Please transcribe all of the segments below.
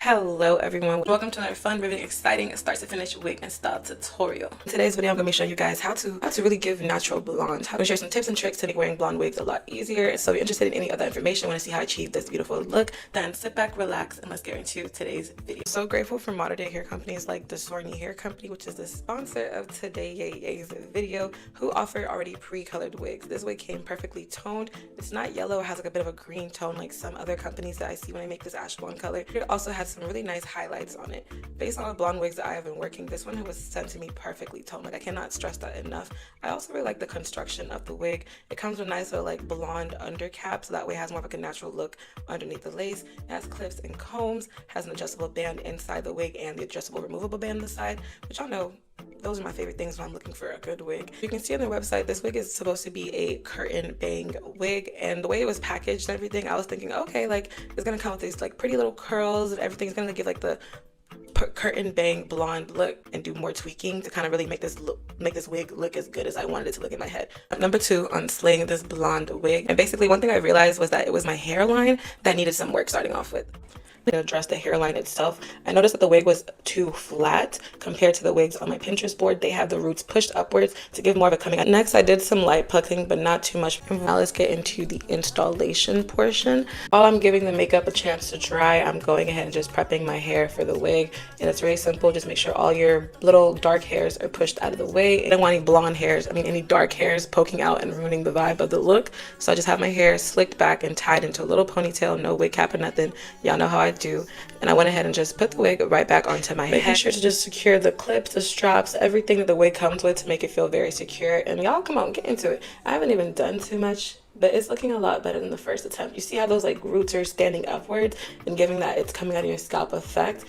Hello everyone, welcome to another fun, riveting, exciting start to finish wig and style tutorial. In today's video I'm going to be showing you guys how to really give natural blonde. I'm going to share some tips and tricks to make wearing blonde wigs a lot easier. So if you're interested in any other information, want to see how I achieve this beautiful look, then sit back, relax, and let's get into today's video. So grateful for modern day hair companies like Dorsanee Hair Company, which is the sponsor of today's video, who offer already pre-colored wigs. This wig came perfectly toned. It's not yellow, it has like a bit of a green tone like some other companies that I see when I make this ash blonde color. It also has some really nice highlights on it. Based on the blonde wigs that I have been working, this one was sent to me perfectly toned. Like, I cannot stress that enough. I also really like the construction of the wig. It comes with nice little like blonde under cap, so that way it has more of like a natural look underneath the lace. It has clips and combs, has an adjustable band inside the wig and the adjustable removable band on the side, which y'all know those are my favorite things when I'm looking for a good wig. You can see on their website, this wig is supposed to be a curtain bang wig, and the way it was packaged and everything, I was thinking, okay, like it's gonna come with these like pretty little curls and everything's gonna give like the curtain bang blonde look, and do more tweaking to kind of really make this wig look as good as I wanted it to look in my head. Number 2 on slaying this blonde wig, and basically one thing I realized was that it was my hairline that needed some work starting off with. To address the hairline itself, I noticed that the wig was too flat compared to the wigs on my Pinterest board. They have the roots pushed upwards to give more of a coming out. Next, I did some light plucking, but not too much. Now let's get into the installation portion. While I'm giving the makeup a chance to dry, I'm going ahead and just prepping my hair for the wig, and it's very simple. Just make sure all your little dark hairs are pushed out of the way. I don't want any blonde hairs, any dark hairs poking out and ruining the vibe of the look. So I just have my hair slicked back and tied into a little ponytail, no wig cap or nothing. Y'all know how I do. And I went ahead and just put the wig right back onto my head. Making sure to just secure the clips, the straps, everything that the wig comes with to make it feel very secure. And y'all, come on, get into it. I haven't even done too much, but it's looking a lot better than the first attempt. You see how those like roots are standing upwards and giving that it's coming out of your scalp effect.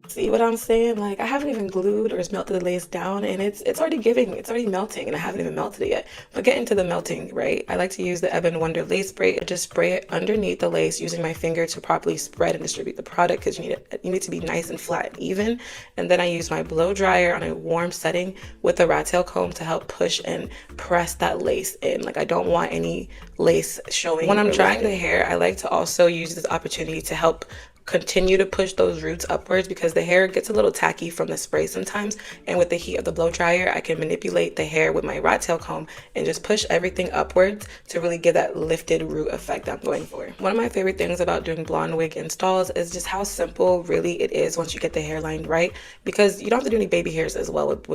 See what I'm saying? Like, I haven't even glued or melted the lace down, and it's already melting, and I haven't even melted it yet. But get into the melting, right? I like to use the Ebon Wonder lace spray and just spray it underneath the lace using my finger to properly spread and distribute the product, because you need it to be nice and flat and even. And then I use my blow dryer on a warm setting with a rat tail comb to help push and press that lace in. Like, I don't want any lace showing. When I'm drying the hair, I like to also use this opportunity to help continue to push those roots upwards, because the hair gets a little tacky from the spray sometimes, and with the heat of the blow dryer I can manipulate the hair with my rat tail comb and just push everything upwards to really give that lifted root effect I'm going for. One of my favorite things about doing blonde wig installs is just how simple really it is once you get the hairline right, because you don't have to do any baby hairs as well with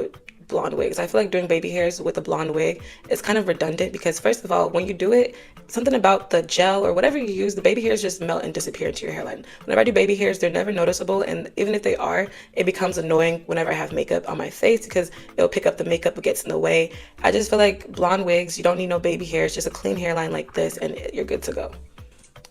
blonde wigs. I feel like doing baby hairs with a blonde wig is kind of redundant, because first of all, when you do it, something about the gel or whatever you use, the baby hairs just melt and disappear into your hairline. Whenever I do baby hairs, they're never noticeable, and even if they are, it becomes annoying whenever I have makeup on my face, because it'll pick up the makeup, it gets in the way. I just feel like blonde wigs, you don't need no baby hairs, just a clean hairline like this and you're good to go.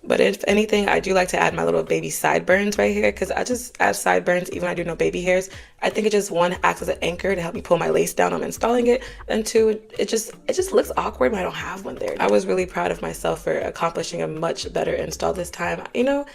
But if anything, I do like to add my little baby sideburns right here, because I just add sideburns even when I do no baby hairs. I think it just, one, acts as an anchor to help me pull my lace down when I'm installing it, and two, it just looks awkward when I don't have one there. I was really proud of myself for accomplishing a much better install this time. You know,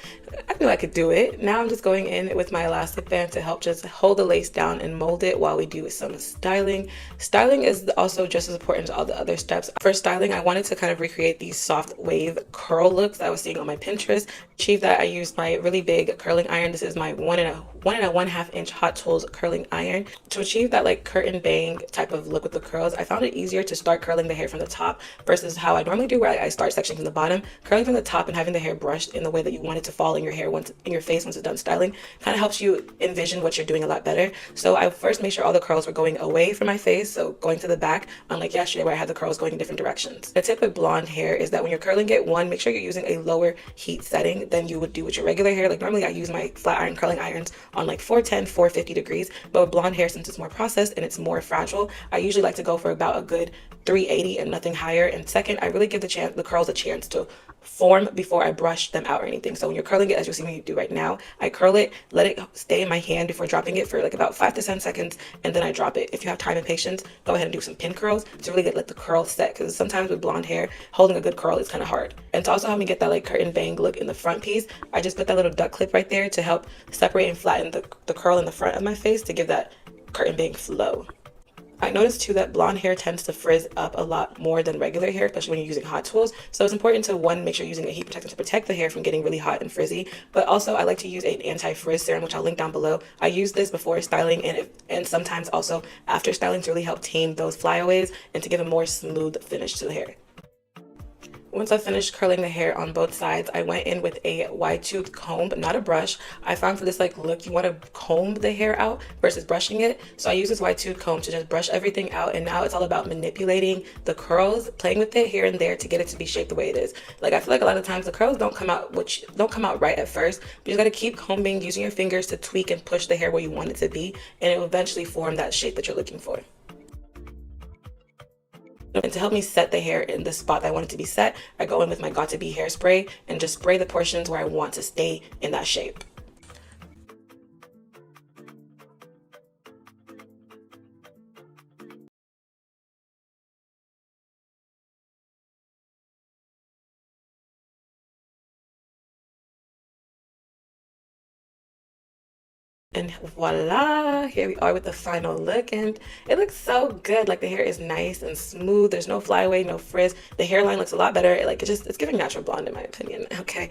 I knew I could do it. Now I'm just going in with my elastic band to help just hold the lace down and mold it while we do some styling. Styling is also just as important as all the other steps. For styling, I wanted to kind of recreate these soft wave curl looks that I was seeing on my Pinterest. Achieve that, I used my really big curling iron. This is my 1.5 inch Hot Tools curling iron. To achieve that like curtain bang type of look with the curls, I found it easier to start curling the hair from the top versus how I normally do, where I start sectioning from the bottom. Curling from the top and having the hair brushed in the way that you want it to fall in your hair in your face once it's done styling kind of helps you envision what you're doing a lot better. So I first made sure all the curls were going away from my face, so going to the back, unlike yesterday where I had the curls going in different directions. The tip with blonde hair is that when you're curling it, one, make sure you're using a lower heat setting than you would do with your regular hair. Like, normally I use my flat iron curling irons on like 410, 450 degrees, but with blonde hair, since it's more processed and it's more fragile, I usually like to go for about a good 380 and nothing higher. And second, I really give the curls a chance to form before I brush them out or anything. So when you're curling it, as you'll see me do right now, I curl it, let it stay in my hand before dropping it for like about 5 to 10 seconds, and then I drop it. If you have time and patience, go ahead and do some pin curls to really let the curl set, because sometimes with blonde hair, holding a good curl is kind of hard. And to also help me get that like curtain bang look in the front piece, I just put that little duck clip right there to help separate and flatten the curl in the front of my face to give that curtain bang flow. I noticed too that blonde hair tends to frizz up a lot more than regular hair, especially when you're using hot tools. So it's important to, one, make sure you're using a heat protectant to protect the hair from getting really hot and frizzy. But also I like to use an anti-frizz serum, which I'll link down below. I use this before styling and sometimes also after styling to really help tame those flyaways and to give a more smooth finish to the hair. Once I finished curling the hair on both sides, I went in with a wide tooth comb, but not a brush. I found for this like look, you want to comb the hair out versus brushing it. So I use this wide tooth comb to just brush everything out. And now it's all about manipulating the curls, playing with it here and there to get it to be shaped the way it is. Like I feel like a lot of times the curls don't come out, which don't come out right at first. But you just got to keep combing, using your fingers to tweak and push the hair where you want it to be, and it will eventually form that shape that you're looking for. And to help me set the hair in the spot that I want it to be set, I go in with my Got2b hairspray and just spray the portions where I want to stay in that shape. And voila, here we are with the final look, and it looks so good. Like the hair is nice and smooth. There's no flyaway, no frizz. The hairline looks a lot better. Like it's giving natural blonde in my opinion. Okay.